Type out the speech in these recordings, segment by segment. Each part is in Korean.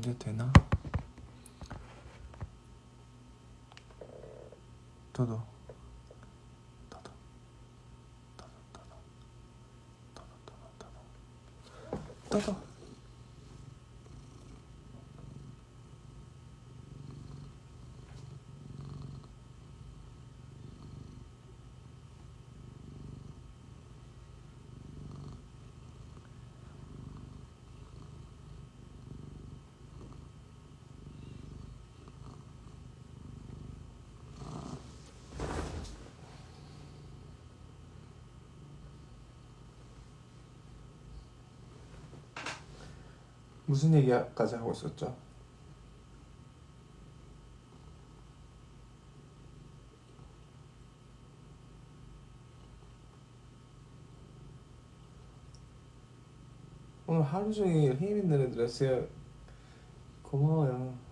이제 되나? 떠도 무슨 얘기까지 하고 있었죠? 오늘 하루 종일 힘 있는 애들이었어요. 고마워요.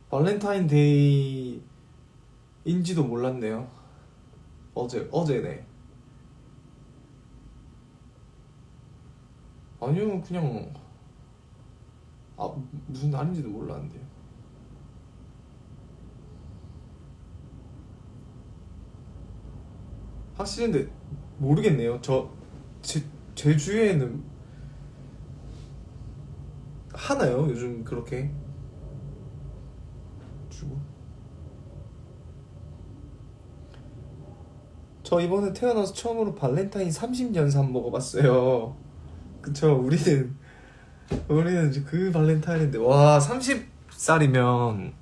발렌타인데이인지도 몰랐네요. 어제네. 아니요, 그냥 무슨 날인지도 몰랐는데요. 확실한데 모르겠네요. 제 주위에는 하나요? 요즘 그렇게 주고. 저 이번에 태어나서 처음으로 발렌타인 30년 산 먹어봤어요. 그쵸? 우리는 이제 그 발렌타인인데, 와, 30살이면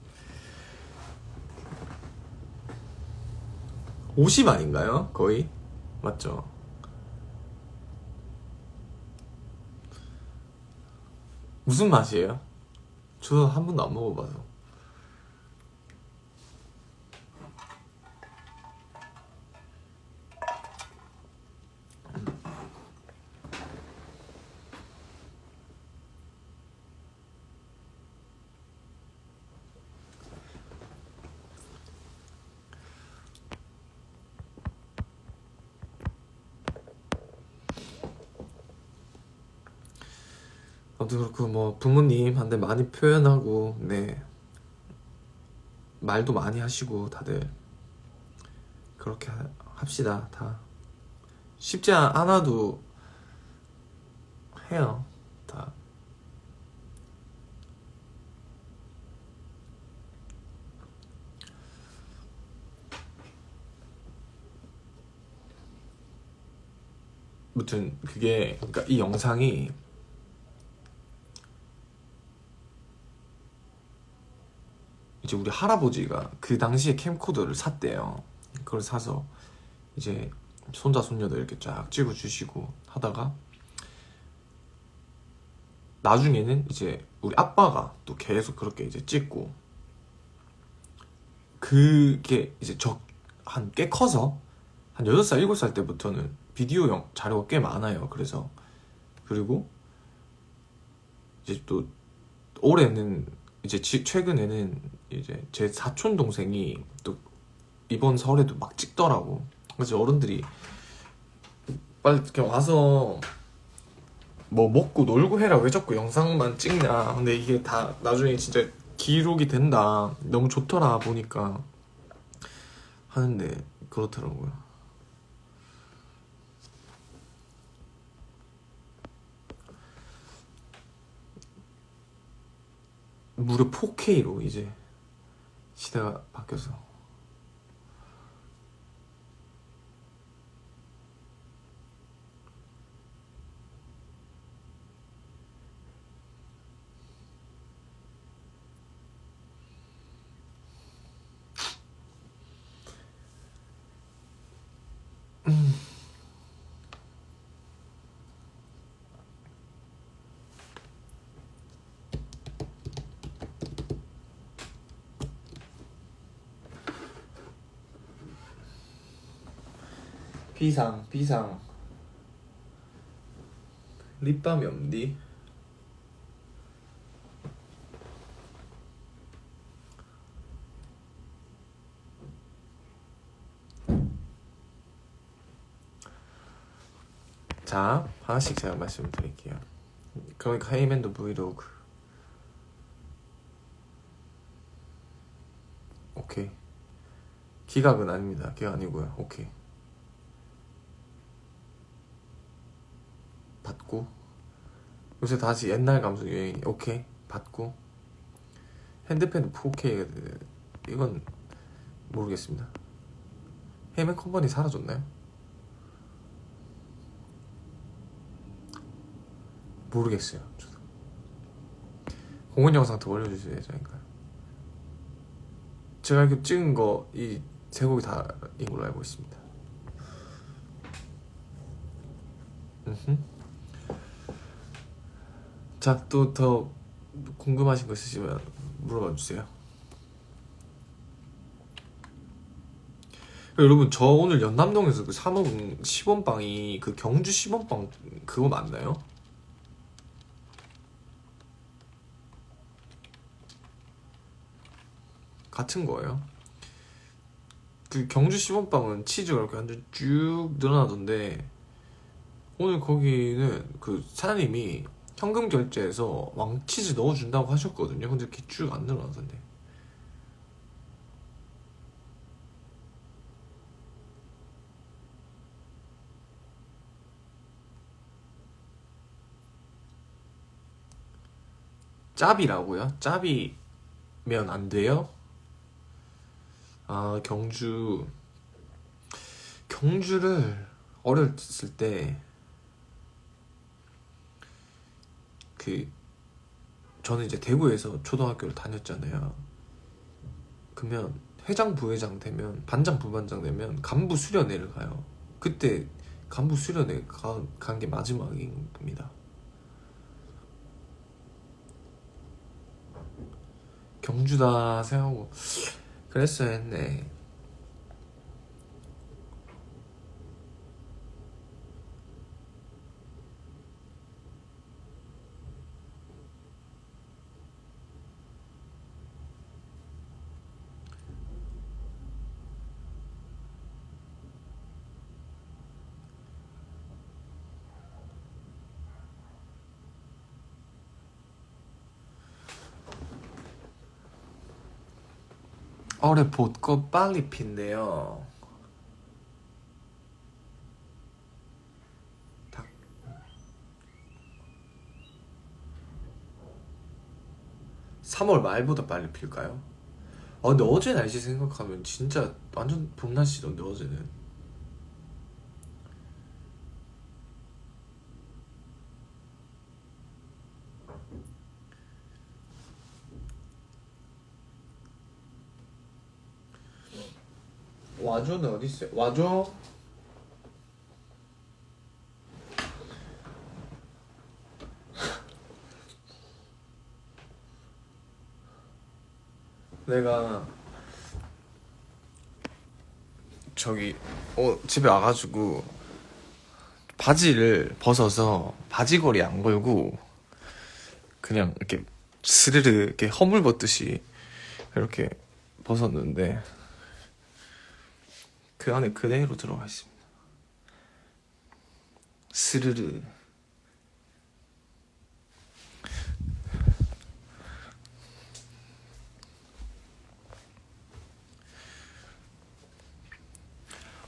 50 아닌가요? 거의? 맞죠? 무슨 맛이에요? 저 한 번도 안 먹어봐서. 아무튼 그렇고 뭐 부모님한테 많이 표현하고, 네, 말도 많이 하시고 다들 그렇게 합시다. 다 쉽지 않아도 해요. 다. 아무튼 그게, 그러니까 이 영상이 이제 우리 할아버지가 그 당시에 캠코더를 샀대요. 그걸 사서 이제 손자 손녀들 이렇게 쫙 찍어주시고 하다가, 나중에는 이제 우리 아빠가 또 계속 그렇게 이제 찍고, 그게 이제 한 꽤 커서 한 6살 7살 때부터는 비디오 자료가 꽤 많아요. 그래서 그리고 이제 또 올해는 이제 최근에는 이제 제 사촌 동생이 또 이번 설에도 막 찍더라고. 그래서 어른들이 빨리 이렇게 와서 뭐 먹고 놀고 해라, 왜 자꾸 영상만 찍냐. 근데 이게 다 나중에 진짜 기록이 된다, 너무 좋더라 보니까 하는데 그렇더라고요. 무려 4K로 이제 시대가 바뀌어서. 비상 립밤이 없니? 자, 하나씩 제가 말씀드릴게요. 그러니까 헤이맨도 브이로그. 오케이. 기각은 아닙니다. 기각 아니고요. 오케이. 받고. 요새 다시 옛날 감성 유행이. 오케이. 받고. 핸드펜도 4K. 이건 모르겠습니다. 헤이맨 컴퍼니 사라졌나요? 모르겠어요. 저도. 공원 영상 더 올려주실 예정인가요? 제가 이렇게 찍은 거 이 세 곡이 다인 걸로 알고 있습니다. 자, 또 더 궁금하신 거 있으시면 물어봐 주세요. 여러분, 저 오늘 연남동에서 그 사 먹은 시범빵이 그 경주 시범빵 그거 맞나요? 같은 거예요? 그 경주 시범빵은 치즈가 이렇게 완전 쭉 늘어나던데, 오늘 거기는 그 사장님이 현금 결제해서 왕치즈 넣어준다고 하셨거든요. 근데 이렇게 쭉 안 늘어나던데. 짭이라고요? 짭이면 안 돼요? 아, 경주를 어렸을 때 그 저는 이제 대구에서 초등학교를 다녔잖아요. 그러면 회장 부회장 되면 반장 부반장 되면 간부 수련회를 가요. 그때 간부 수련회 간 게 마지막입니다. 경주다 생각하고 그랬어야 했네. 올해 벚꽃 빨리 핀대요. 3월 말보다 빨리 필까요? 근데 어제 날씨 생각하면 진짜 완전 봄 날씨던데 어제는. 와줘는 어딨어요? 와줘? 내가 저기 집에 와가지고 바지를 벗어서 바지걸이 안 걸고 그냥 이렇게 스르르 이렇게 허물 벗듯이 이렇게 벗었는데 그 안에 그대로 들어가 있습니다. 스르르.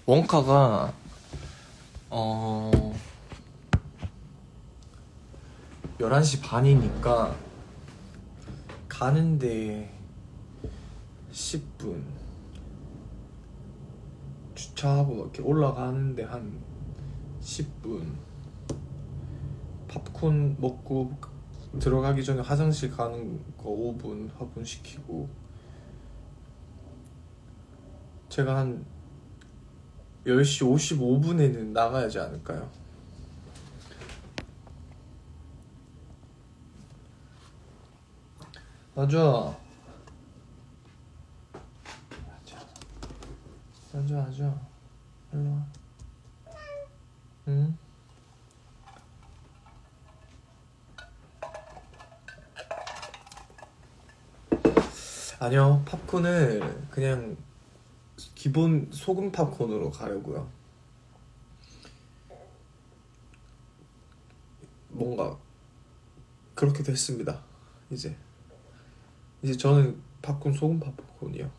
원카가 11시 반이니까 가는데 10분, 주차하고 이렇게 올라가는데 한 10분, 팝콘 먹고 들어가기 전에 화장실 가는 거 5분 화분시키고, 제가 한 10시 55분에는 나가야지 않을까요? 맞아. 맞아. 일로 와. 응? 아니요, 팝콘을 그냥 기본 소금 팝콘으로 가려고요. 뭔가 그렇게 됐습니다. 이제 저는 팝콘 소금 팝콘이요.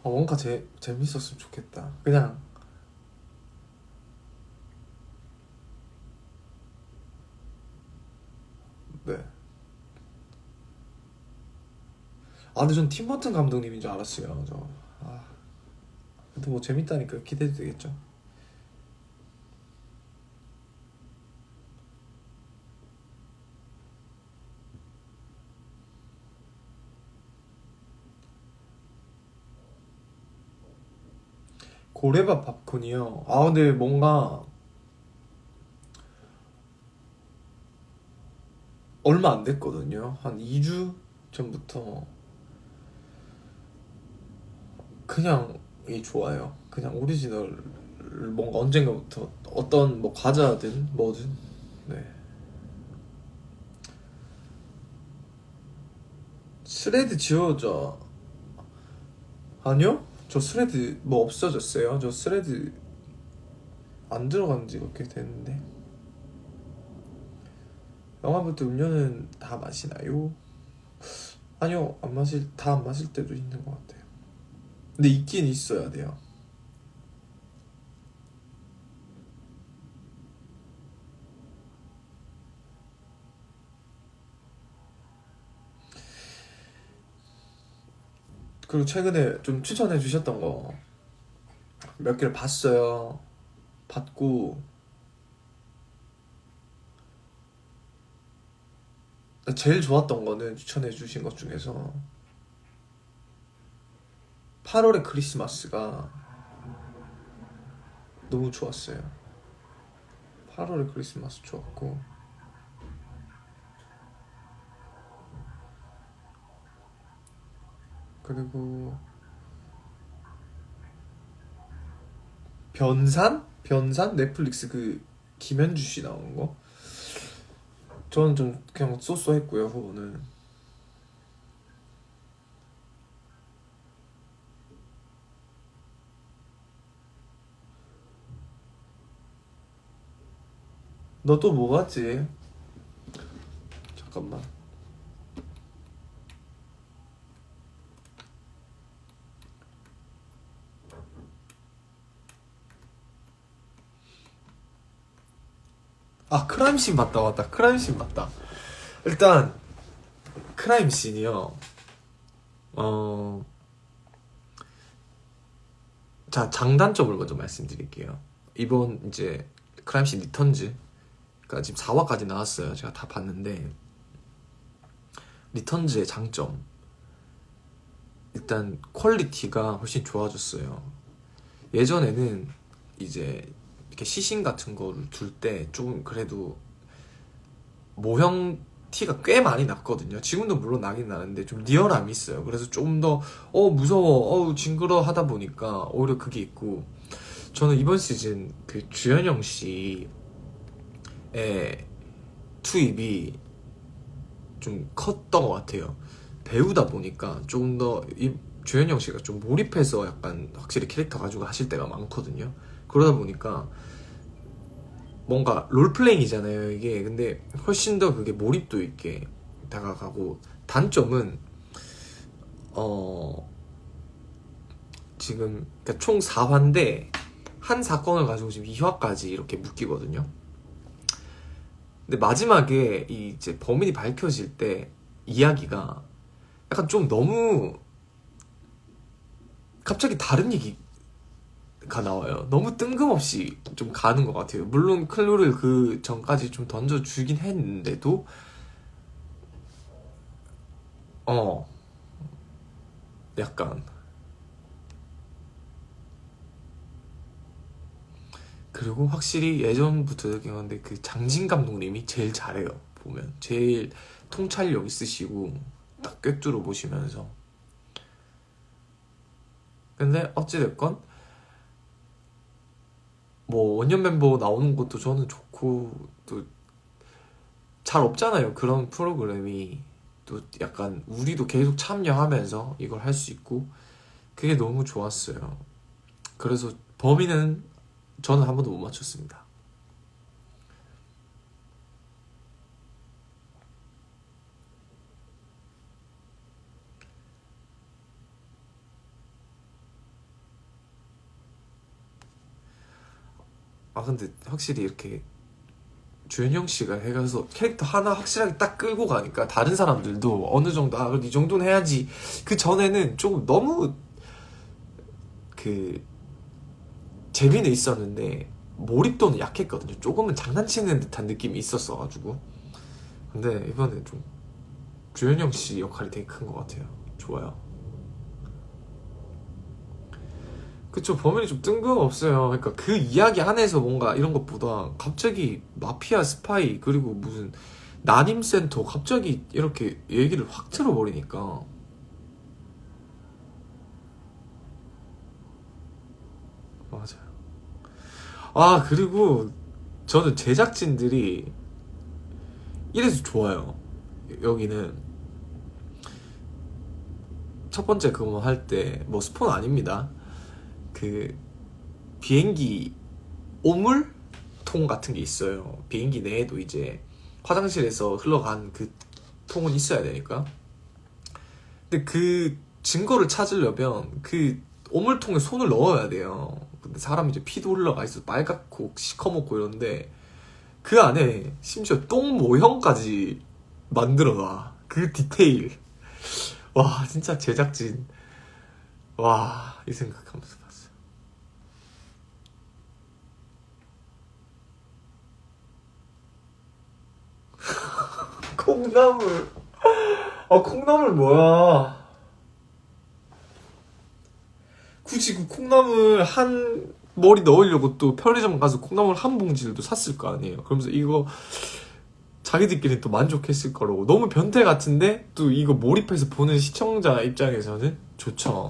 뭔가 재밌었으면 좋겠다. 그냥 네. 근데 전 팀버튼 감독님인 줄 알았어요. 근데 뭐 재밌다니까 기대도 되겠죠. 고래밥 팝콘이요. 근데 뭔가 얼마 안 됐거든요. 한 2주 전부터 그냥 이 좋아요. 그냥 오리지널 뭔가 언젠가부터 어떤 뭐 과자든 뭐든 네. 스레드 지워져. 아니요? 저 스레드 뭐 없어졌어요. 저 스레드 안 들어간 지 꽤 됐는데. 영화부터 음료는 다 마시나요? 아니요, 다 안 마실 때도 있는 것 같아요. 근데 있긴 있어야 돼요. 그리고 최근에 좀 추천해 주셨던 거 몇 개를 봤어요. 봤고 제일 좋았던 거는 추천해 주신 것 중에서 8월의 크리스마스가 너무 좋았어요. 8월의 크리스마스 좋았고 그리고 변산? 변산? 넷플릭스 그 김현주 씨 나오는 거? 저는 좀 그냥 쏘쏘했고요. 후보는 너 또 뭐 봤지? 잠깐만. 크라임씬 봤다. 맞다. 크라임씬 봤다. 일단 크라임씬이요. 자, 장단점을 먼저 말씀드릴게요. 이번 이제 크라임씬 리턴즈가 지금 4화까지 나왔어요. 제가 다 봤는데 리턴즈의 장점, 일단 퀄리티가 훨씬 좋아졌어요. 예전에는 이제 이렇게 시신 같은 거를 둘 때 좀 그래도 모형 티가 꽤 많이 났거든요. 지금도 물론 나긴 나는데 좀 리얼함이 있어요. 그래서 좀 더 무서워, 징그러 하다 보니까 오히려 그게 있고, 저는 이번 시즌 그 주현영 씨의 투입이 좀 컸던 것 같아요. 배우다 보니까 좀 더 이 주현영 씨가 좀 몰입해서 약간 확실히 캐릭터 가지고 하실 때가 많거든요. 그러다 보니까 뭔가 롤플레잉이잖아요 이게. 근데 훨씬 더 그게 몰입도 있게 다가가고, 단점은 지금 그러니까 총 4화인데 한 사건을 가지고 지금 2화까지 이렇게 묶이거든요. 근데 마지막에 이제 범인이 밝혀질 때 이야기가 약간 좀 너무 갑자기 다른 얘기가 나와요. 너무 뜬금없이 좀 가는 것 같아요. 물론 클루를 그 전까지 좀 던져주긴 했는데도 약간. 그리고 확실히 예전부터 느꼈는데 그 장진 감독님이 제일 잘해요. 보면 제일 통찰력 있으시고 딱 꿰뚫어 보시면서. 근데 어찌됐건 뭐 원년 멤버 나오는 것도 저는 좋고, 또 잘 없잖아요. 그런 프로그램이 또 약간 우리도 계속 참여하면서 이걸 할 수 있고 그게 너무 좋았어요. 그래서 범인은 저는 한 번도 못 맞췄습니다. 아 근데 확실히 이렇게 주현영 씨가 해가서 캐릭터 하나 확실하게 딱 끌고 가니까 다른 사람들도 어느 정도 아 이 정도는 해야지. 그 전에는 조금 너무 그 재미는 있었는데 몰입도는 약했거든요. 조금은 장난치는 듯한 느낌이 있었어가지고. 근데 이번에 좀 주현영 씨 역할이 되게 큰 것 같아요. 좋아요. 그쵸, 범인이 좀 뜬금없어요. 그러니까 그 이야기 안에서 뭔가 이런 것보다 갑자기 마피아 스파이 그리고 무슨 난임센터 갑자기 이렇게 얘기를 확 틀어버리니까. 맞아요. 아 그리고 저는 제작진들이 이래서 좋아요. 여기는 첫 번째 그거 할 때 뭐 스폰 아닙니다. 그 비행기 오물통 같은 게 있어요. 비행기 내에도 이제 화장실에서 흘러간 그 통은 있어야 되니까. 근데 그 증거를 찾으려면 그 오물통에 손을 넣어야 돼요. 근데 사람이 이제 피도 흘러가 있어 빨갛고 시커멓고 이런데 그 안에 심지어 똥 모형까지 만들어놔. 그 디테일. 와 진짜 제작진. 와 이 생각하면서 봤어요. 콩나물. 아 콩나물 뭐야? 굳이 그 콩나물 한 머리 넣으려고 또 편의점 가서 콩나물 한 봉지를 또 샀을 거 아니에요. 그러면서 이거 자기들끼리 또 만족했을 거라고. 너무 변태 같은데 또 이거 몰입해서 보는 시청자 입장에서는 좋죠.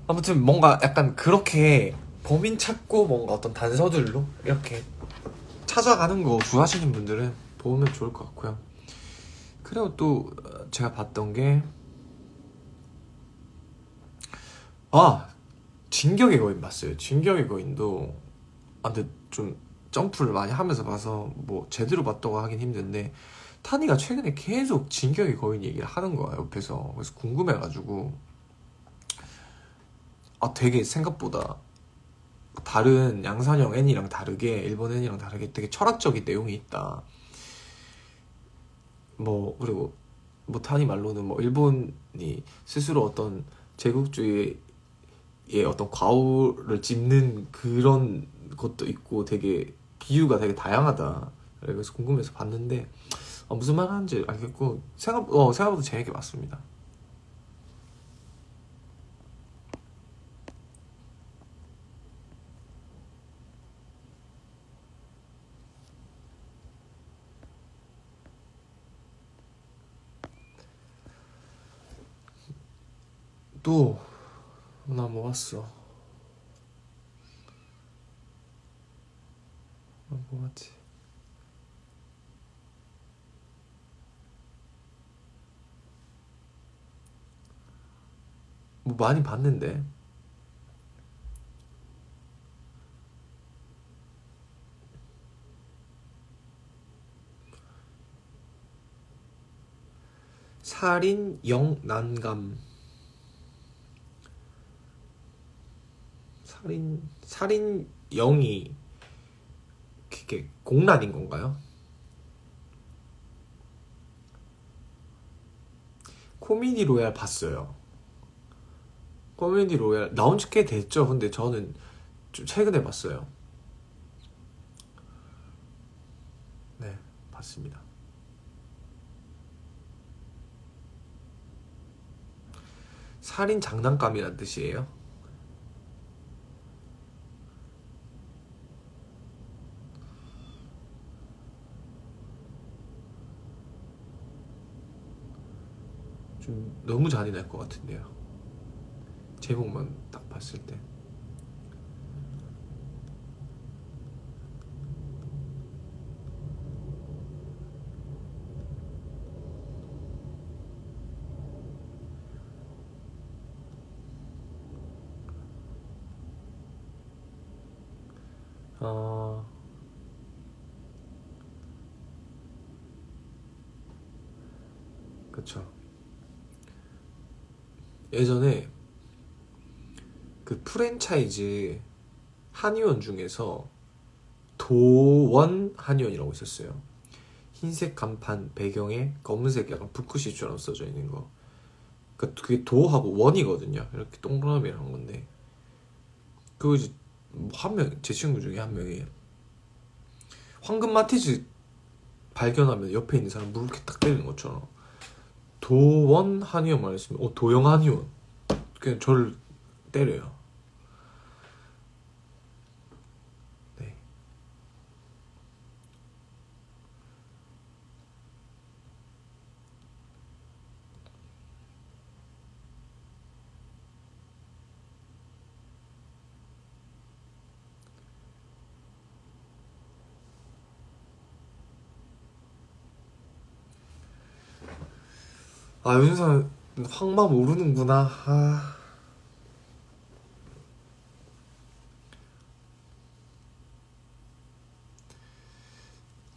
아무튼 뭔가 약간 그렇게 범인 찾고 뭔가 어떤 단서들로 이렇게 찾아가는 거 좋아하시는 분들은 보면 좋을 것 같고요. 그리고 또 제가 봤던 게 아, 진격의 거인 봤어요. 진격의 거인도 아 근데 좀 점프를 많이 하면서 봐서 뭐 제대로 봤다고 하긴 힘든데 타니가 최근에 계속 진격의 거인 얘기를 하는 거야 옆에서. 그래서 궁금해가지고 아 되게 생각보다 다른 양산형 애니랑 다르게 일본 애니랑 다르게 되게 철학적인 내용이 있다. 뭐 그리고 뭐 타니 말로는 뭐 일본이 스스로 어떤 제국주의의 어떤 과오를 짚는 그런 것도 있고 되게 비유가 되게 다양하다. 그래서 궁금해서 봤는데 무슨 말 하는지 알겠고 생각보다 재밌게 봤습니다. 또 나 뭐 봤어? 뭐 봤지? 뭐 많이 봤는데 살인 영난감. 살인 영이 그게 공란인 건가요? 코미디 로얄 봤어요. 코미디 로얄 나온 지 꽤 됐죠. 근데 저는 좀 최근에 봤어요. 네, 봤습니다. 살인 장난감이란 뜻이에요? 좀 너무 잔인할 것 같은데요. 제목만 딱 봤을 때. 어, 그쵸. 예전에 그 프랜차이즈 한의원 중에서 도원 한의원이라고 있었어요. 흰색 간판 배경에 검은색 약간 붓글씨처럼 써져 있는 거. 그러니까 그게 도하고 원이거든요. 이렇게 동그라미를 한 건데 그거 이제 한 명, 제 친구 중에 한 명이 황금 마티즈 발견하면 옆에 있는 사람 물 이렇게 딱 때리는 것처럼 도원 한의원 말했으면 도영 한의원 그냥 저를 때려요. 네. 아 요즘 사람 황마 모르는구나. 아.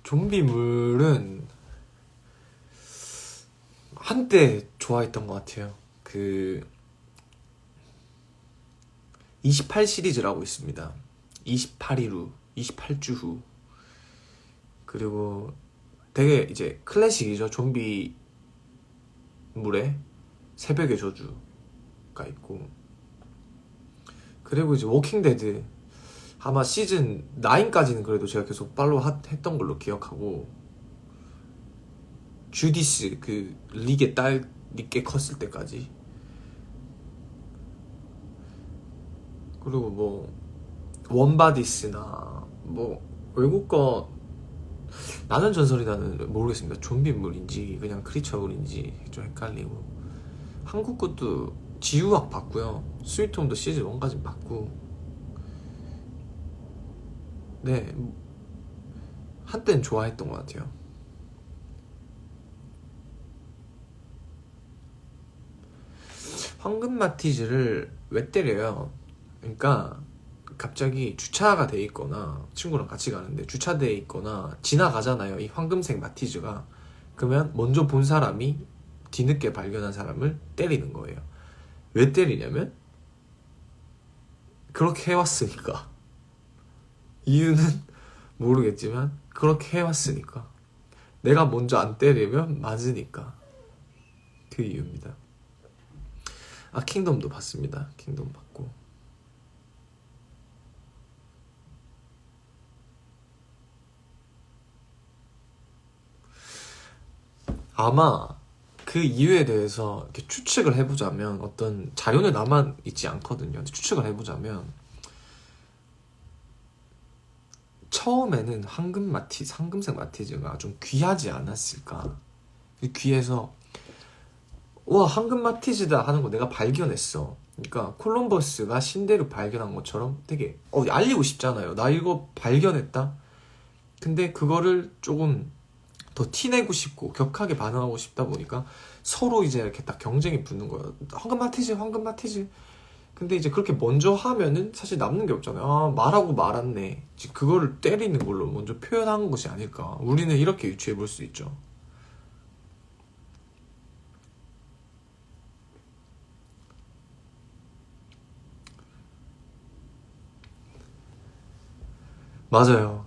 좀비물은 한때 좋아했던 것 같아요. 그 28 시리즈라고 있습니다. 28일 후, 28주 후. 그리고 되게 이제 클래식이죠. 좀비물의 새벽의 저주가 있고. 그리고 이제 워킹 데드 아마 시즌 9까지는 그래도 제가 계속 팔로우 했던 걸로 기억하고, 주디스 그 릭의 딸 릭게 컸을 때까지. 그리고 뭐 원바디스나 뭐 외국 거 나는 전설이라는 모르겠습니다. 좀비물인지 그냥 크리처물인지 좀 헷갈리고. 한국 것도 지우학 봤고요. 스위트홈도 시즌 1까지 봤고. 네, 한때는 좋아했던 것 같아요. 황금 마티즈를 왜 때려요? 그러니까 갑자기 주차가 돼 있거나 친구랑 같이 가는데 주차돼 있거나 지나가잖아요. 이 황금색 마티즈가. 그러면 먼저 본 사람이 뒤늦게 발견한 사람을 때리는 거예요. 왜 때리냐면 그렇게 해왔으니까. 이유는 모르겠지만 그렇게 해왔으니까. 내가 먼저 안 때리면 맞으니까. 그 이유입니다. 아, 킹덤도 봤습니다. 킹덤 봤고. 아마 그 이유에 대해서 이렇게 추측을 해보자면, 어떤 자료는 남아 있지 않거든요. 근데 추측을 해보자면 처음에는 황금색 마티즈가 좀 귀하지 않았을까. 귀해서 와 황금 마티즈다 하는 거 내가 발견했어. 그러니까 콜럼버스가 신대륙 발견한 것처럼 되게 알리고 싶잖아요. 나 이거 발견했다. 근데 그거를 조금 더 티내고 싶고 격하게 반응하고 싶다 보니까 서로 이제 이렇게 딱 경쟁이 붙는 거예요. 황금 마티즈, 황금 마티즈. 근데 이제 그렇게 먼저 하면은 사실 남는 게 없잖아요. 아, 말하고 말았네. 그거를 때리는 걸로 먼저 표현한 것이 아닐까. 우리는 이렇게 유추해 볼 수 있죠. 맞아요.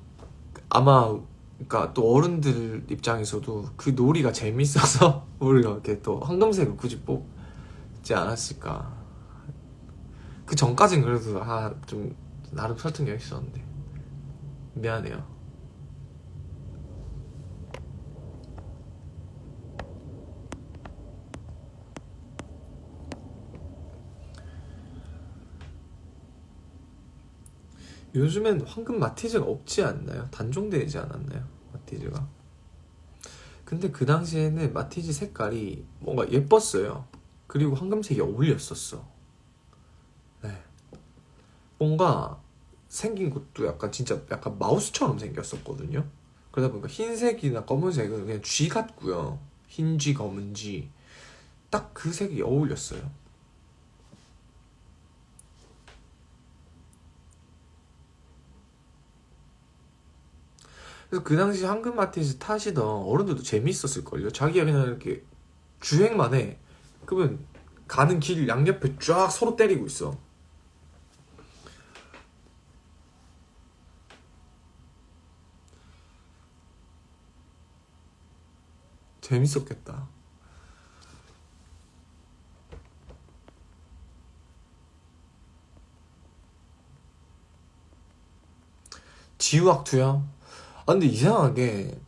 아마 그러니까 또 어른들 입장에서도 그 놀이가 재밌어서 오히려 이렇게 또 황금색을 굳이 뽑지 않았을까. 그 전까진 그래도 좀 나름 설득력 있었는데 미안해요. 요즘엔 황금 마티즈가 없지 않나요? 단종되지 않았나요? 마티즈가. 근데 그 당시에는 마티즈 색깔이 뭔가 예뻤어요. 그리고 황금색이 어울렸었어. 네. 뭔가 생긴 것도 약간 진짜 약간 마우스처럼 생겼었거든요. 그러다 보니까 흰색이나 검은색은 그냥 쥐 같고요. 흰 쥐, 검은 쥐. 딱 그 색이 어울렸어요. 그래서 그 당시 황금 마티즈 타시던 어른들도 재밌었을걸요. 자기가 그냥 이렇게 주행만 해. 그러면 가는 길 양옆에 쫙 서로 때리고 있어. 재밌었겠다. 지우학투요? 아 근데 이상하게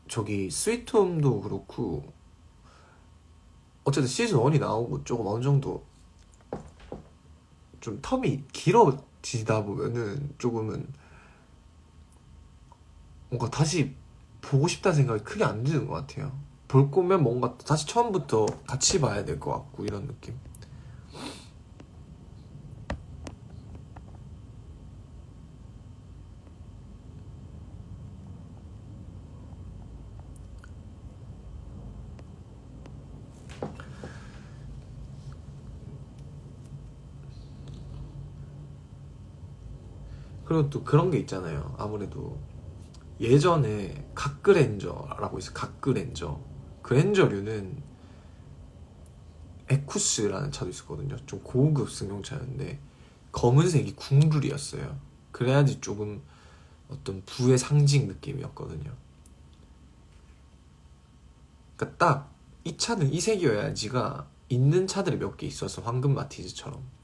저기 스위트홈도 그렇고 어쨌든 시즌 1이 나오고 조금 어느 정도 좀 텀이 길어지다 보면은 조금은 뭔가 다시 보고 싶다는 생각이 크게 안 드는 것 같아요. 볼 거면 뭔가 다시 처음부터 같이 봐야 될 것 같고 이런 느낌. 그리고 또 그런 게 있잖아요. 아무래도 예전에 각그랜저라고 있어요. 각그랜저. 그랜저류는 에쿠스라는 차도 있었거든요. 좀 고급 승용차였는데 검은색이 궁룰이었어요. 그래야지 조금 어떤 부의 상징 느낌이었거든요. 그러니까 딱 이 차는 이 색이어야지가 있는 차들이 몇 개 있어서 황금 마티즈처럼.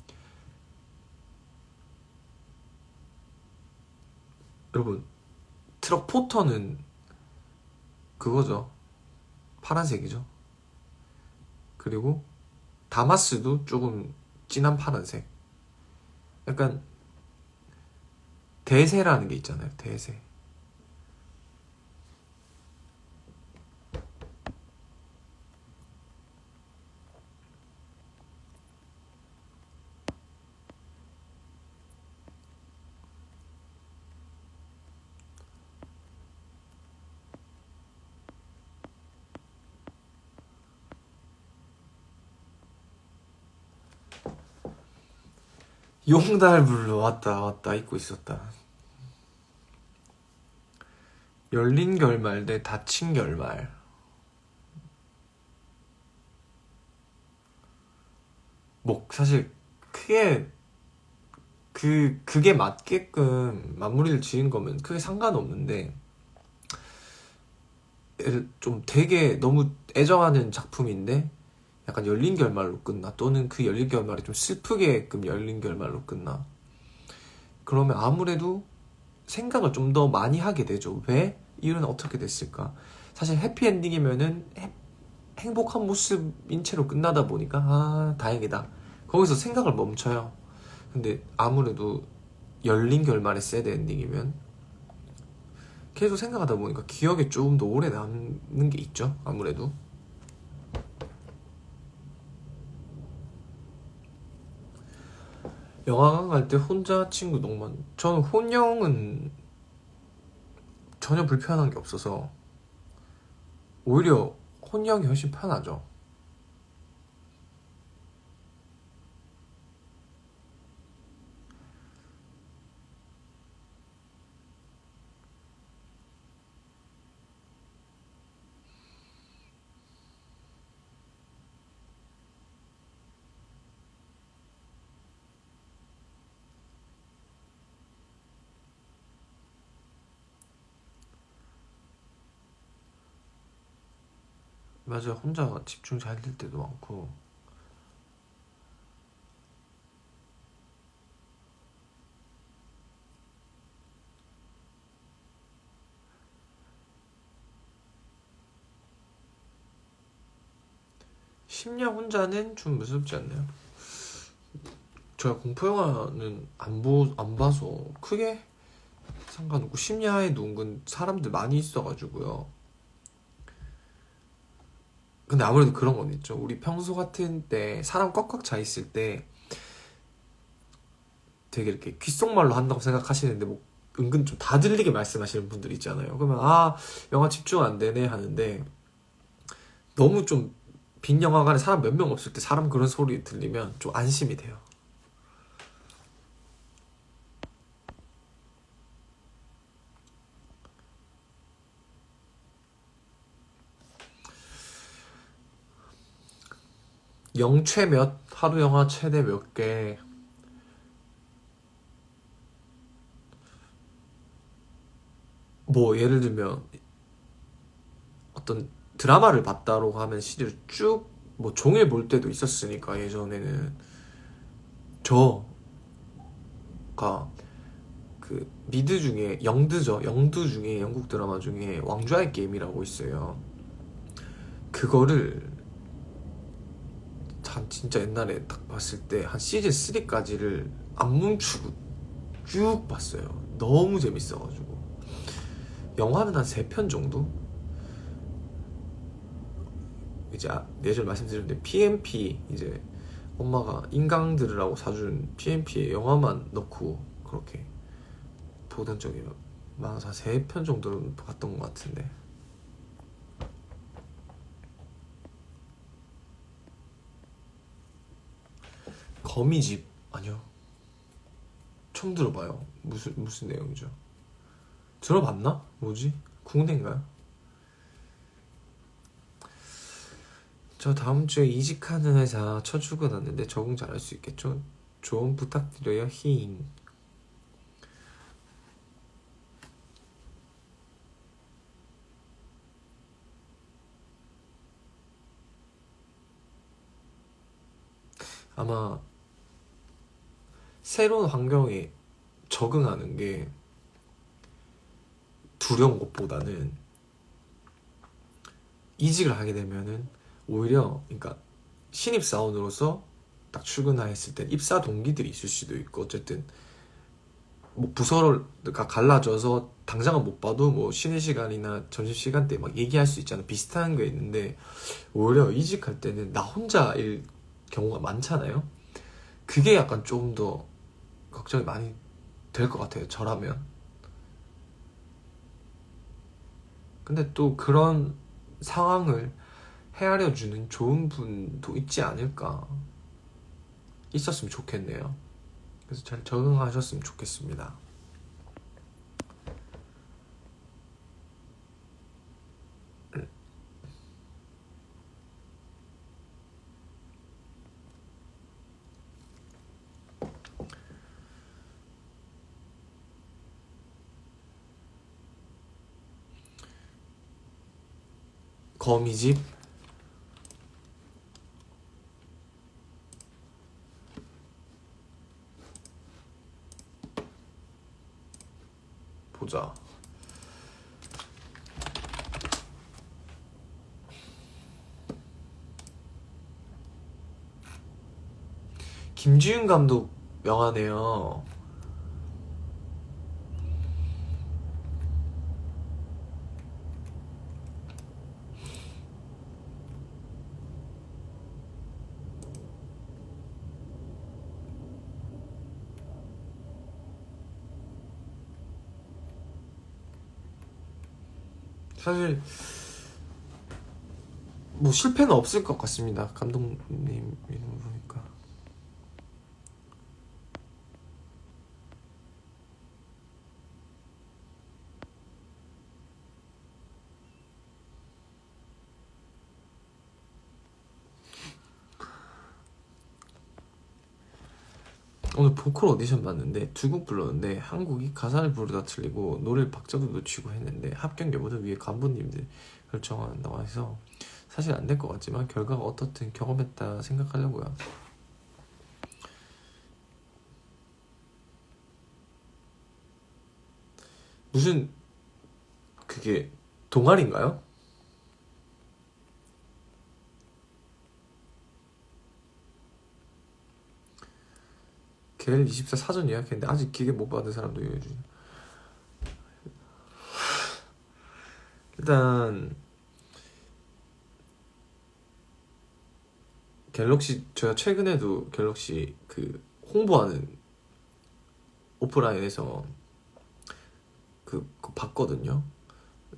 여러분 트럭 포터는 그거죠. 파란색이죠. 그리고 다마스도 조금 진한 파란색. 약간 대세라는 게 있잖아요. 대세. 용달불로 왔다 잊고 있었다. 열린 결말 대 닫힌 결말. 뭐 사실 크게 그게 맞게끔 마무리를 지은 거면 크게 상관없는데 좀 되게 너무 애정하는 작품인데 약간 열린 결말로 끝나, 또는 그 열린 결말이 좀 슬프게끔 열린 결말로 끝나, 그러면 아무래도 생각을 좀 더 많이 하게 되죠. 왜? 이유는 어떻게 됐을까? 사실 해피엔딩이면은 행복한 모습인 채로 끝나다 보니까 아 다행이다, 거기서 생각을 멈춰요. 근데 아무래도 열린 결말의 새드 엔딩이면 계속 생각하다 보니까 기억에 조금 더 오래 남는 게 있죠. 아무래도 영화관 갈 때 혼자 친구 동반, 저는 혼영은 전혀 불편한 게 없어서 오히려 혼영이 훨씬 편하죠. 맞아, 혼자 집중 잘 될 때도 많고. 심야 혼자는 좀 무섭지 않나요? 제가 공포 영화는 안 봐서 크게 상관없고 심야에도 은근 사람들 많이 있어가지고요. 근데 아무래도 그런 건 있죠. 우리 평소 같은 때 사람 꽉꽉 차 있을 때 되게 이렇게 귓속말로 한다고 생각하시는데 뭐 은근 좀 다 들리게 말씀하시는 분들 있잖아요. 그러면 아 영화 집중 안 되네 하는데, 너무 좀 빈 영화관에 사람 몇 명 없을 때 사람 그런 소리 들리면 좀 안심이 돼요. 영최 몇? 하루 영화 최대 몇 개? 뭐 예를 들면 어떤 드라마를 봤다고 하면 시리즈 쭉 뭐 종일 볼 때도 있었으니까. 예전에는 저가 그 미드 중에 영드죠. 영드 중에 영국 드라마 중에 왕좌의 게임이라고 있어요. 그거를 한 진짜 옛날에 딱 봤을 때 한 시즌 3까지를 안 멈추고 쭉 봤어요. 너무 재밌어가지고. 영화는 한 3편 정도? 이제 예전에 말씀드렸는데 PMP, 이제 엄마가 인강 들으라고 사준 PMP에 영화만 넣고 그렇게 보던 적이 많아서 한 3편 정도는 봤던 것 같은데. 거미집 아니요, 처음 들어봐요. 무슨 내용이죠? 들어봤나? 뭐지? 국내인가요? 저 다음 주에 이직하는 회사 첫 출근하는데 적응 잘할 수 있겠죠? 조언 부탁드려요. 히잉. 아마 새로운 환경에 적응하는 게 두려운 것보다는 이직을 하게 되면은 오히려, 그러니까 신입사원으로서 딱 출근했을 때 입사 동기들이 있을 수도 있고, 어쨌든 뭐 부서가 갈라져서 당장은 못 봐도 뭐 쉬는 시간이나 점심시간 때 막 얘기할 수 있잖아. 비슷한 게 있는데 오히려 이직할 때는 나 혼자일 경우가 많잖아요. 그게 약간 좀 더 걱정이 많이 될 것 같아요, 저라면. 근데 또 그런 상황을 헤아려주는 좋은 분도 있지 않을까, 있었으면 좋겠네요. 그래서 잘 적응하셨으면 좋겠습니다. 거미집? 보자. 김지윤 감독 영화네요. 사실 뭐 실패는 없을 것 같습니다. 감독님 이름 보니까. 오늘 보컬 오디션 봤는데 두 곡 불렀는데 한국이 가사를 부르다 틀리고 노래를 박자도 놓치고 했는데 합격 여부를 위해 간부님들 결정한다고 해서 사실 안 될 것 같지만 결과가 어떻든 경험했다 생각하려고요. 무슨 그게 동아리인가요? 겔24 사전 예약했는데 아직 기계 못 받은 사람도 있어요. 일단 갤럭시 제가 최근에도 갤럭시 그 홍보하는 오프라인에서 그거 봤거든요.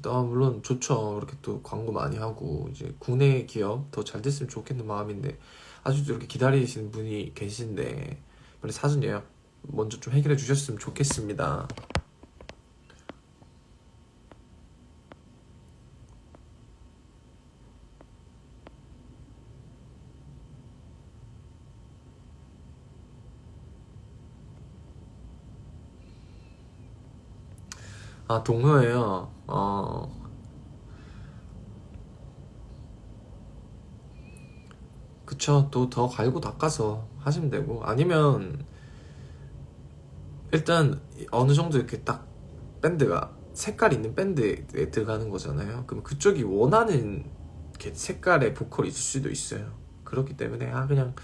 물론 좋죠. 그렇게 또 광고 많이 하고 이제 국내 기업 더 잘 됐으면 좋겠는 마음인데 아직도 이렇게 기다리시는 분이 계신데 빨리 사전 예약 먼저 좀 해결해 주셨으면 좋겠습니다. 아, 동호회요. 그쵸. 또 더 갈고 닦아서 하시면 되고 아니면 일단 어느 정도 이렇게 딱 밴드가 색깔 있는 밴드에 들어가는 거잖아요. 그럼 그쪽이 원하는 이렇게 색깔의 보컬이 있을 수도 있어요. 그렇기 때문에 그냥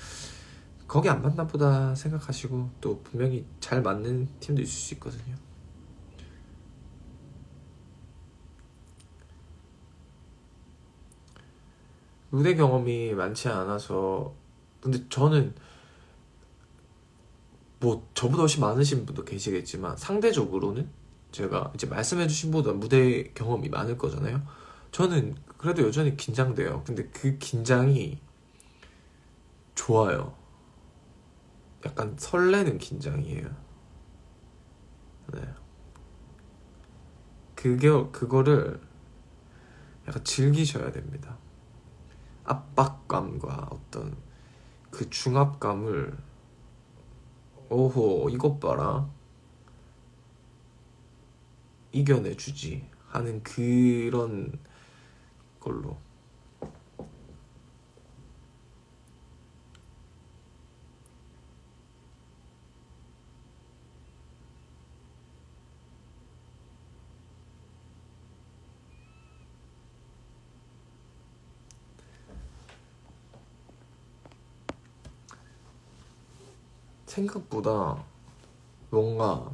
거기 안 맞나 보다 생각하시고 또 분명히 잘 맞는 팀도 있을 수 있거든요. 무대 경험이 많지 않아서 근데 저는 뭐 저보다 훨씬 많으신 분도 계시겠지만 상대적으로는 제가 이제 말씀해주신 보다 무대 경험이 많을 거잖아요. 저는 그래도 여전히 긴장돼요. 근데 그 긴장이 좋아요. 약간 설레는 긴장이에요. 네. 그거를 약간 즐기셔야 됩니다. 압박감과 어떤 그 중압감을 오호 이것 봐라 이겨내주지 하는 그런 걸로. 생각보다 뭔가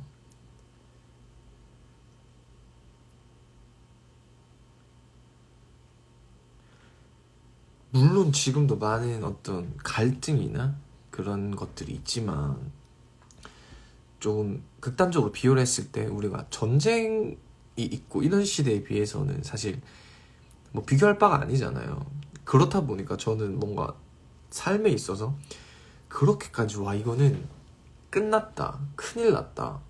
물론 지금도 많은 어떤 갈등이나 그런 것들이 있지만 조금 극단적으로 비교를 했을 때 우리가 전쟁이 있고 이런 시대에 비해서는 사실 뭐 비교할 바가 아니잖아요. 그렇다 보니까 저는 뭔가 삶에 있어서 그렇게까지 와 이거는 끝났다 큰일 났다가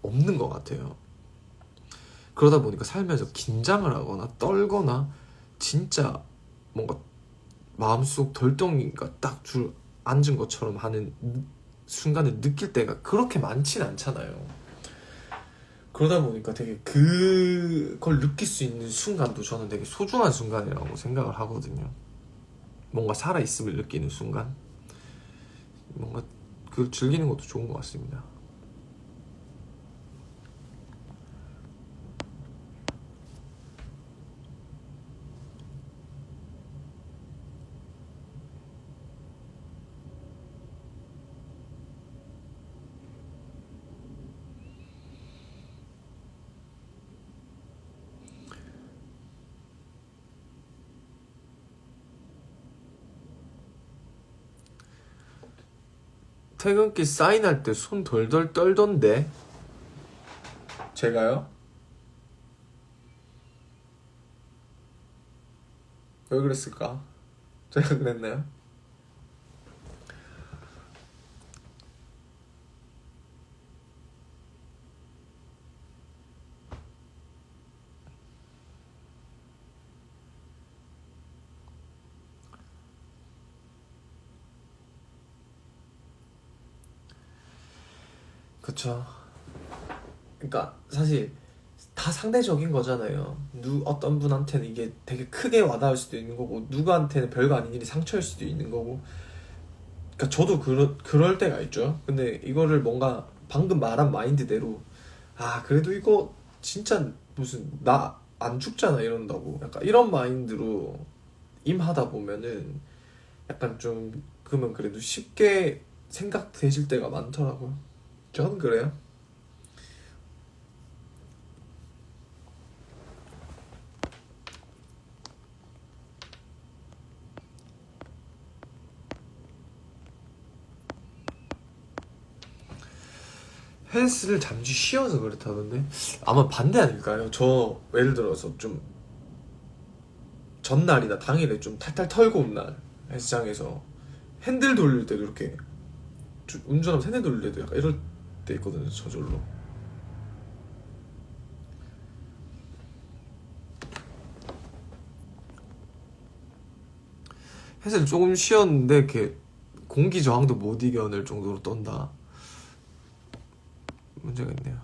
없는 것 같아요. 그러다 보니까 살면서 긴장을 하거나 떨거나 진짜 뭔가 마음속 덜덩이가 딱 줄 앉은 것처럼 하는 순간을 느낄 때가 그렇게 많진 않잖아요. 그러다 보니까 되게 그걸 느낄 수 있는 순간도 저는 되게 소중한 순간이라고 생각을 하거든요. 뭔가 살아있음을 느끼는 순간, 뭔가 그 즐기는 것도 좋은 것 같습니다. 퇴근길 사인할 때 손 덜덜 떨던데. 제가요? 왜 그랬을까? 제가 그랬나요? 그쵸. 그러니까 사실 다 상대적인 거잖아요. 어떤 분한테는 이게 되게 크게 와닿을 수도 있는 거고 누구한테는 별거 아닌 일이 상처일 수도 있는 거고. 그러니까 저도 그럴 때가 있죠. 근데 이거를 뭔가 방금 말한 마인드대로 그래도 이거 진짜 무슨 나 안 죽잖아 이런다고 약간 이런 마인드로 임하다 보면은 약간 좀 그러면 그래도 쉽게 생각되실 때가 많더라고요. 저는 그래요. 헬스를 잠시 쉬어서 그렇다던데 아마 반대 아닐까요? 저 예를 들어서 좀 전날이나 당일에 좀 탈탈 털고 온 날 헬스장에서 핸들 돌릴 때도 이렇게 운전하면서 핸들 돌릴 때도 약간 이럴 때 있거든요, 저절로. 헬스를 조금 쉬었는데 이렇게 공기 저항도 못 이겨낼 정도로 떤다. 문제가 있네요.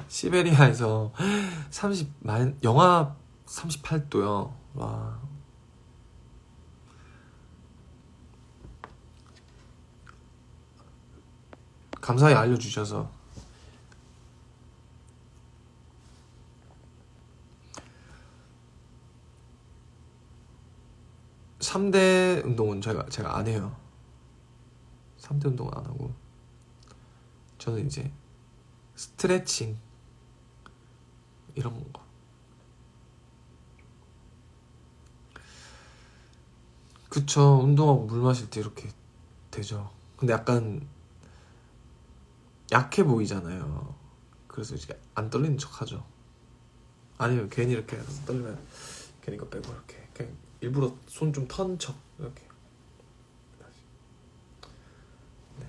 시베리아에서 영하 38도요. 와. 감사히 알려주셔서. 삼대 운동은 제가 안 해요. 3대 운동은 안 하고 저는 이제 스트레칭 이런 거. 그쵸. 운동하고 물 마실 때 이렇게 되죠. 근데 약간 약해 보이잖아요. 그래서 이제 안 떨리는 척 하죠. 아니면 괜히 이렇게 해서 떨리면 괜히 이거 빼고 이렇게 그냥 일부러 손 좀 턴 척 이렇게. 네.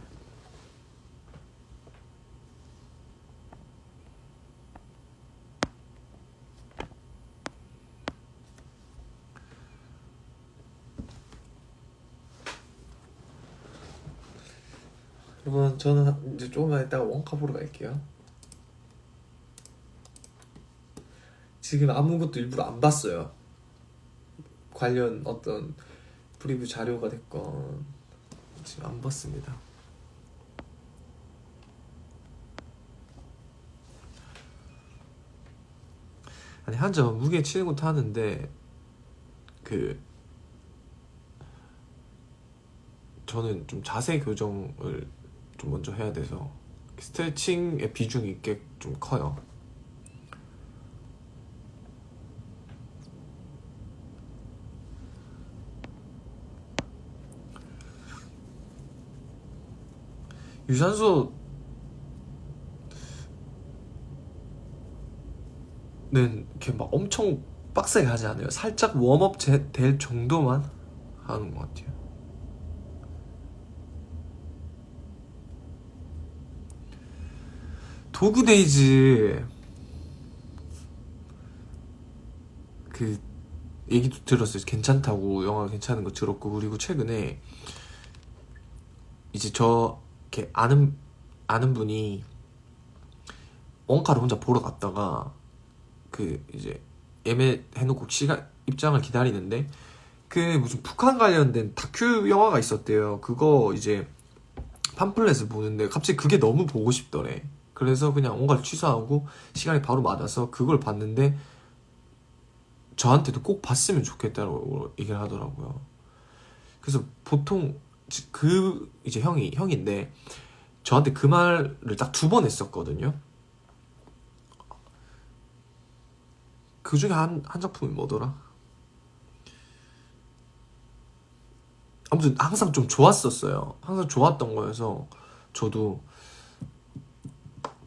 여러분 저는 이제 조금만 있다가 원카 보러 갈게요. 지금 아무것도 일부러 안 봤어요. 관련 어떤 프리뷰 자료가 됐건 지금 안 봤습니다. 아니 한점 무게 치는 것도 하는데 저는 좀 자세 교정을 좀 먼저 해야 돼서 스트레칭의 비중이 꽤 좀 커요. 유산소는 이렇게 막 엄청 빡세게 하지 않아요. 살짝 웜업 될 정도만 하는 것 같아요. 도그데이즈 그 얘기도 들었어요. 괜찮다고, 영화 괜찮은 거 들었고, 그리고 최근에 이제 저 이렇게 아는 분이 원카를 혼자 보러 갔다가 이제 예매해놓고 입장을 기다리는데 무슨 북한 관련된 다큐 영화가 있었대요. 그거 이제 팜플렛을 보는데 갑자기 그게 너무 보고 싶더래. 그래서 그냥 원가를 취소하고 시간이 바로 맞아서 그걸 봤는데 저한테도 꼭 봤으면 좋겠다고 얘기를 하더라고요. 그래서 보통 이제 형인데 저한테 그 말을 딱 2번 했었거든요. 그 중에 한 작품이 뭐더라? 아무튼 항상 좀 좋았었어요. 항상 좋았던 거여서 저도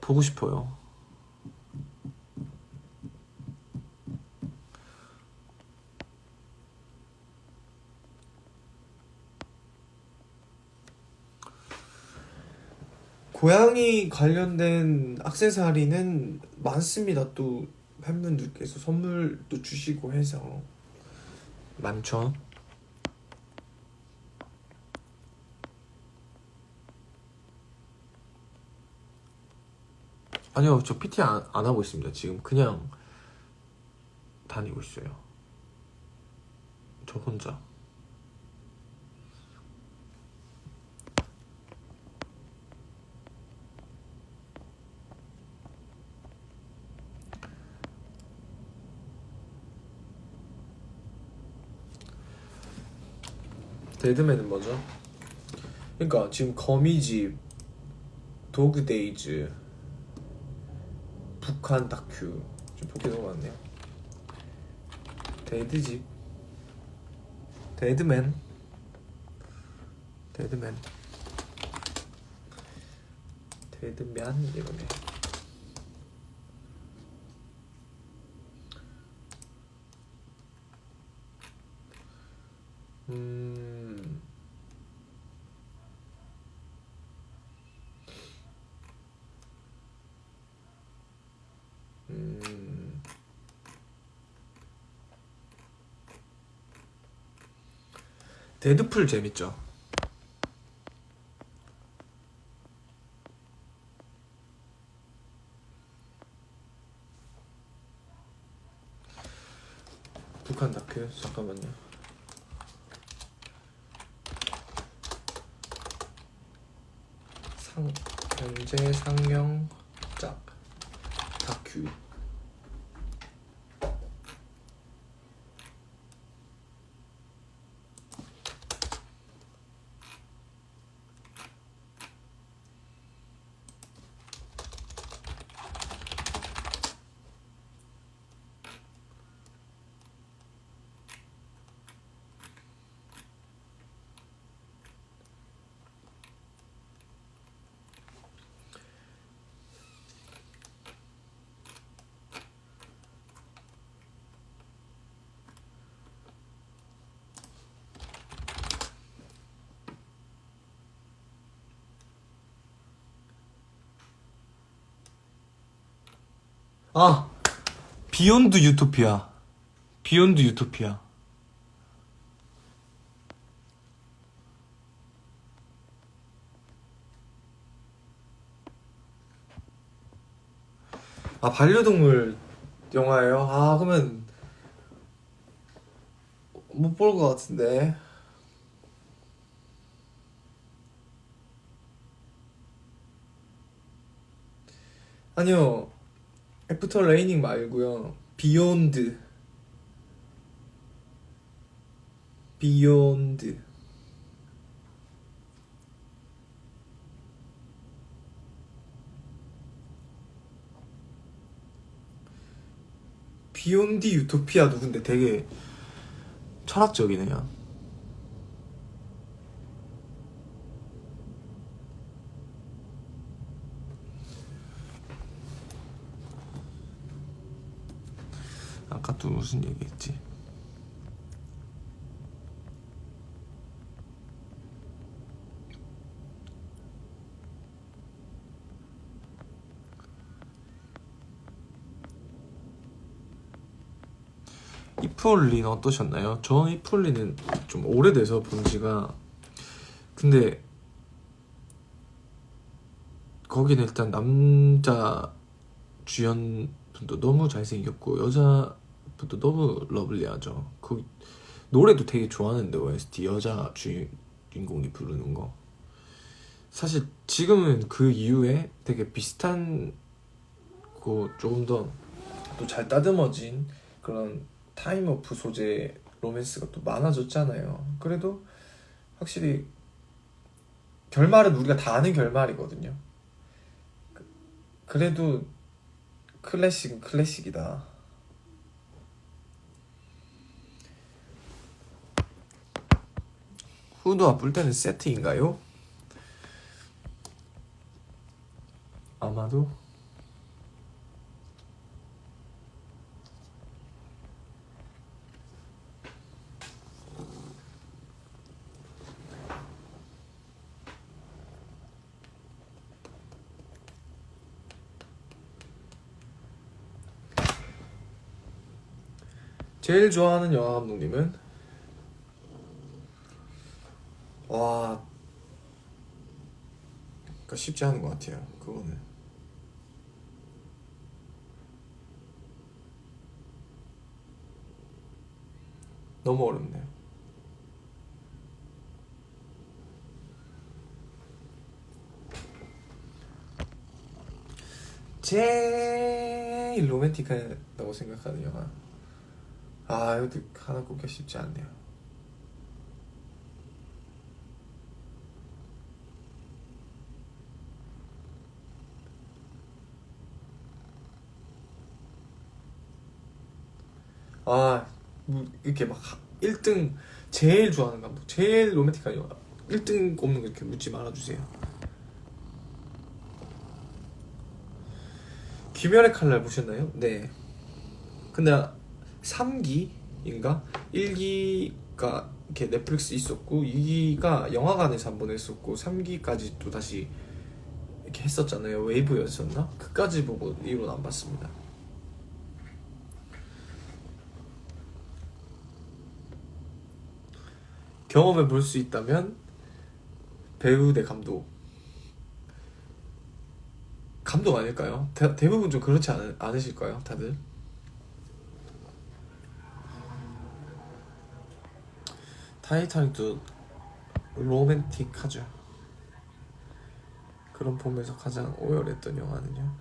보고 싶어요. 고양이 관련된 액세서리는 많습니다. 또 팬분들께서 선물도 주시고 해서 많죠. 아니요, 저 PT 안 하고 있습니다. 지금 그냥 다니고 있어요. 저 혼자. 데드맨은 뭐죠? 그러니까 지금 거미집, 도그데이즈, 북한 다큐 좀 보기 너무 많네요. 데드집, 데드맨, 데드맨 이러네. 음. 데드풀 재밌죠. 북한 다큐 잠깐만요. 현재 상영작 다큐. 아, 비욘드 유토피아. 비욘드 유토피아. 아, 반려동물 영화예요? 아, 그러면 못 볼 것 같은데. 아니요, 애프터 레이닝 말고요. 비욘드. 비욘드. 비욘드 유토피아 누군데 되게 철학적이네요. 아까 또 무슨 얘기했지? 이프올리는 어떠셨나요? 저는 이프올리는 좀 오래돼서 본 지가. 근데 거기는 일단 남자 주연분도 너무 잘생겼고 여자분도 너무 러블리하죠. 그 노래도 되게 좋아하는데 OST 여자 주인공이 부르는 거. 사실 지금은 그 이후에 되게 비슷한 거 조금 더 또 잘 따듬어진 그런 타임오프 소재 로맨스가 또 많아졌잖아요. 그래도 확실히 결말은 우리가 다 아는 결말이거든요. 그래도 클래식은 클래식이다. 후드와 뿔때는 세트인가요? 아마도. 제일 좋아하는 영화 감독님은? 와, 그러니까 쉽지 않은 것 같아요. 그거는 너무 어렵네요. 제일 로맨틱하다고 생각하는 영화. 아, 이것도 하나 꼽기가 쉽지 않네요. 아, 뭐 이렇게 막 1등 제일 좋아하는 감독, 제일 로맨틱한 영화. 1등 꼽는 거 이렇게 묻지 말아주세요. 귀멸의 칼날 보셨나요? 네. 근데 3기인가? 1기가 이렇게 넷플릭스 있었고 2기가 영화관에서 한 번 했었고 3기까지 또 다시 이렇게 했었잖아요. 웨이브였었나? 그까지 보고 이후로는 안 봤습니다. 경험해 볼 수 있다면 배우 대 감독. 감독 아닐까요? 대부분 좀 그렇지 않으실까요? 다들? 타이타닉도 로맨틱하죠. 그런 봄에서 가장 오열했던 영화는요?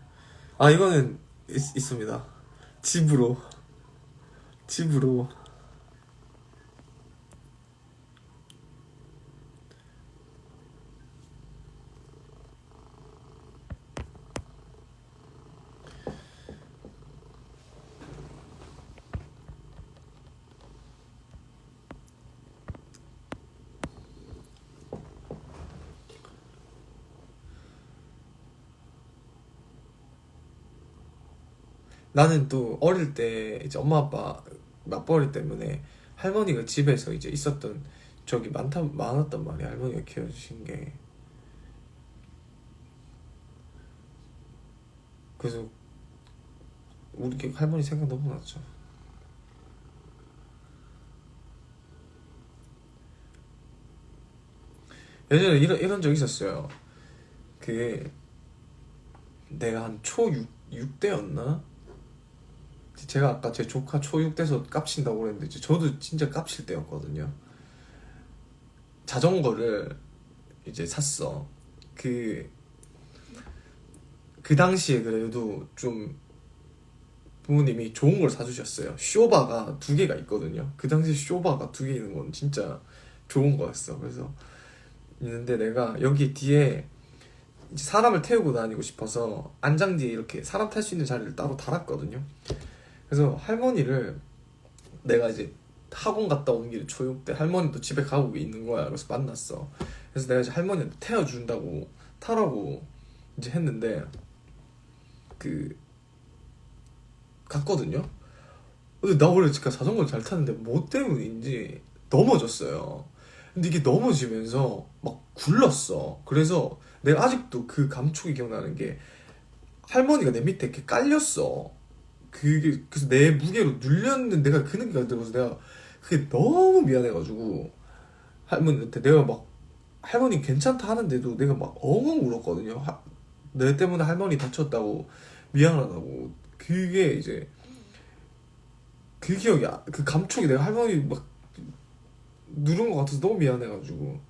아 이거는 있습니다. 집으로. 집으로. 나는 또 어릴 때 이제 엄마 아빠 맞벌이 때문에 할머니가 집에서 이제 있었던 적이 많았단 말이야. 할머니가 키워주신 게. 그래서 우리 할머니 생각 너무 났죠. 예전에 이런 적 있었어요. 그게 내가 한 초6때였나? 제가 아까 제 조카 초6 돼서 깝친다고 그랬는데 저도 진짜 깝칠 때였거든요. 자전거를 이제 샀어. 그, 그 당시에 그래도 좀 부모님이 좋은 걸 사주셨어요. 쇼바가 2개가 있거든요. 그 당시 쇼바가 2개 있는 건 진짜 좋은 거였어. 그래서 있는데 내가 여기 뒤에 이제 사람을 태우고 다니고 싶어서 안장 뒤에 이렇게 사람 탈 수 있는 자리를 따로 달았거든요. 그래서 할머니를 내가 이제 학원 갔다 온 길에 초6 때 할머니도 집에 가고 있는 거야. 그래서 만났어. 그래서 내가 이제 할머니한테 태워준다고 타라고 이제 했는데 그 갔거든요. 근데 나 원래 진짜 자전거를 잘 타는데 뭐 때문인지 넘어졌어요. 근데 이게 넘어지면서 막 굴렀어. 그래서 내가 아직도 그 감촉이 기억나는 게 할머니가 내 밑에 이렇게 깔렸어. 그게 그래서 내 무게로 눌렸는데 내가 그 느낌이 들어서 내가 그게 너무 미안해가지고 할머니한테 내가 막 할머니 괜찮다 하는데도 내가 막 엉엉 울었거든요. 내 때문에 할머니 다쳤다고 미안하다고. 그게 이제 그 기억이 그 감촉이 내가 할머니 막 누른 것 같아서 너무 미안해가지고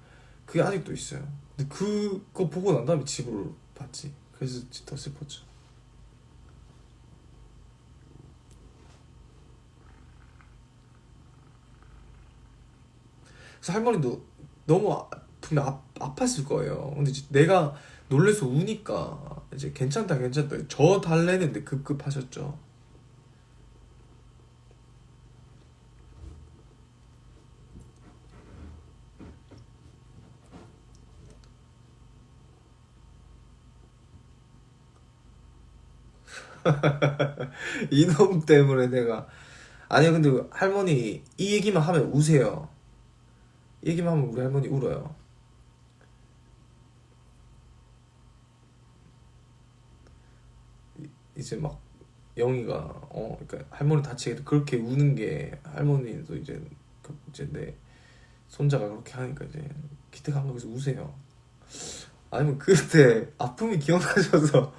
그게 아직도 있어요. 근데 그거 보고 난 다음에 집으로 봤지. 그래서 더 슬펐죠. 그래서 할머니도 너무 분명 아팠을 거예요. 근데 이제 내가 놀래서 우니까 이제 괜찮다 괜찮다 저 달래는데 급급하셨죠. 이놈 때문에 내가 아니 근데 할머니 이 얘기만 하면 우세요. 이 얘기만 하면 우리 할머니 울어요. 이제 막 영희가 그러니까 할머니 다치게 그렇게 우는 게 할머니도 이제 이제 내 손자가 그렇게 하니까 이제 기특한 거에서 우세요. 아니면 그때 아픔이 기억나셔서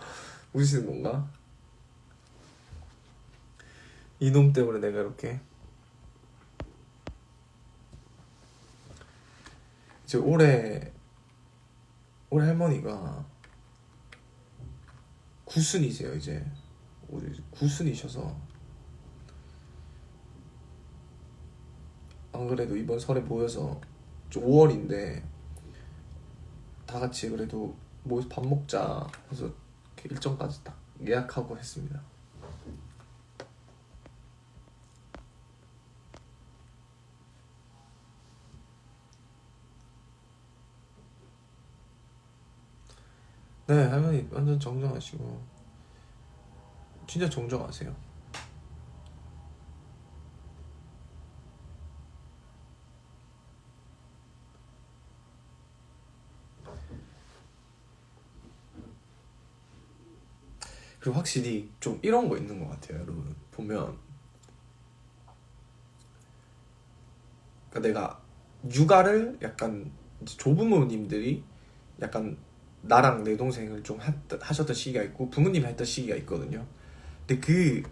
우시는 건가? 이놈 때문에 내가 이렇게 이제 올해 할머니가 구순이세요. 이제 우리 구순이셔서 안 그래도 이번 설에 모여서 5월인데 다 같이 그래도 모여서 밥 먹자 해서 이렇게 일정까지 딱 예약하고 했습니다. 네, 할머니 완전 정정하시고 진짜 정정하세요. 그리고 확실히 좀 이런 거 있는 것 같아요, 여러분. 보면 그러니까 내가 육아를 약간 이제 조부모님들이 약간 나랑 내 동생을 좀 하셨던 시기가 있고 부모님이 했던 시기가 있거든요. 근데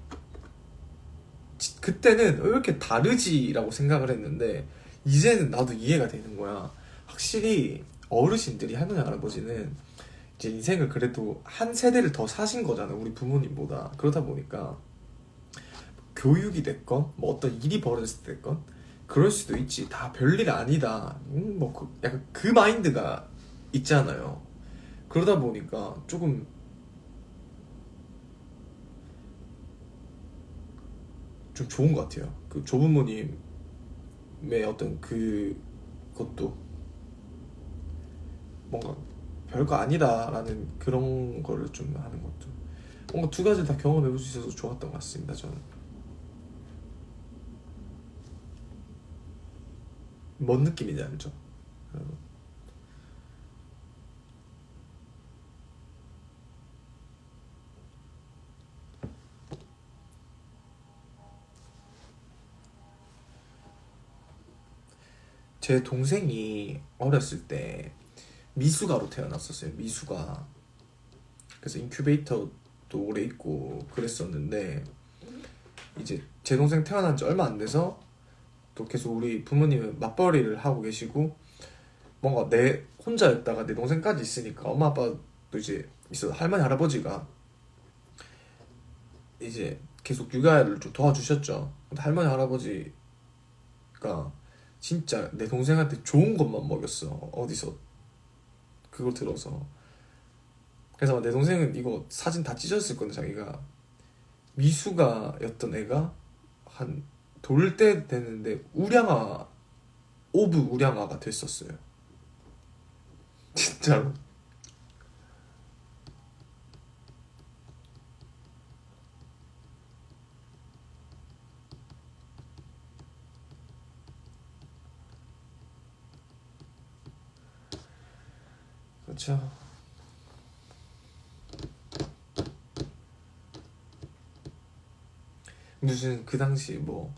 그때는 왜 이렇게 다르지라고 생각을 했는데 이제는 나도 이해가 되는 거야. 확실히 어르신들이 할머니 할아버지는 이제 인생을 그래도 한 세대를 더 사신 거잖아, 우리 부모님보다. 그러다 보니까 교육이 됐건 뭐 어떤 일이 벌어졌을 때 됐건 그럴 수도 있지, 다 별일 아니다, 약간 그 마인드가 있잖아요. 그러다 보니까 조금 좀 좋은 것 같아요. 그 조부모님의 어떤 그것도 뭔가 별거 아니다라는 그런 거를 좀 하는 것도 뭔가 두 가지 다 경험해 볼 수 있어서 좋았던 것 같습니다, 저는. 뭔 느낌인지 알죠? 여러분? 제 동생이 어렸을 때 미숙아로 태어났었어요. 미숙아. 그래서 인큐베이터도 오래 있고 그랬었는데 이제 제 동생 태어난 지 얼마 안 돼서 또 계속 우리 부모님은 맞벌이를 하고 계시고 뭔가 내 혼자였다가 내 동생까지 있으니까 엄마 아빠도 이제 있어 할머니 할아버지가 이제 계속 육아를 좀 도와주셨죠. 근데 할머니 할아버지가 진짜 내 동생한테 좋은 것만 먹였어. 어디서 그걸 들어서. 그래서 내 동생은 이거 사진 다 찢었을 건데 자기가 미숙아였던 애가 한 돌 때 됐는데 우량아 오브 우량아가 됐었어요. 진짜로. 그렇죠. 무슨 그 당시 뭐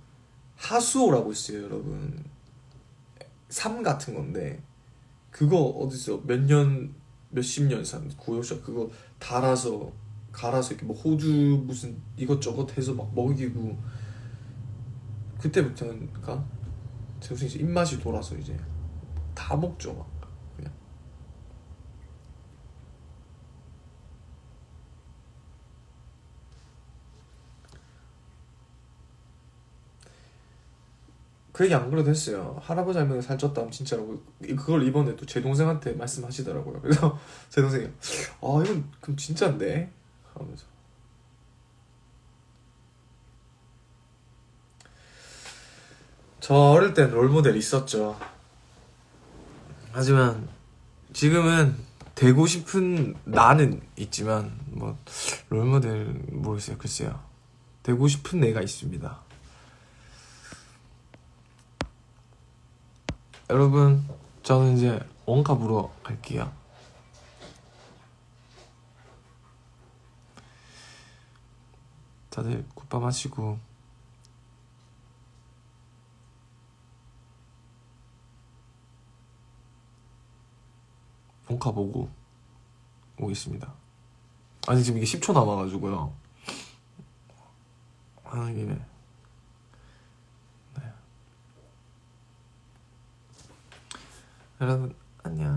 하수오라고 있어요, 여러분. 삶 같은 건데 그거 어디서 몇 년, 몇십 년 산 구역샷 그거 달아서 갈아서 이렇게 뭐 호주 무슨 이것저것 해서 막 먹이고 그때부터인가 제 동생이 이제 입맛이 돌아서 이제 다 먹죠 막 그냥. 그 얘기 안 그래도 했어요. 할아버지 할머니가 살쪘다면 진짜라고. 그걸 이번에 또 제 동생한테 말씀하시더라고요. 그래서 제 동생이 이건 그럼 진짜인데 하면서. 저 어릴 땐 롤모델 있었죠. 하지만 지금은 되고 싶은 나는 있지만 뭐 롤모델 모르겠어요. 글쎄요. 되고 싶은 애가 있습니다. 여러분, 저는 이제 원가 보러 갈게요. 다들 굿밤 하시고 원가 보고 오겠습니다. 아니 지금 이게 10초 남아가지고요. 하는 김에. 네. 여러분 안녕.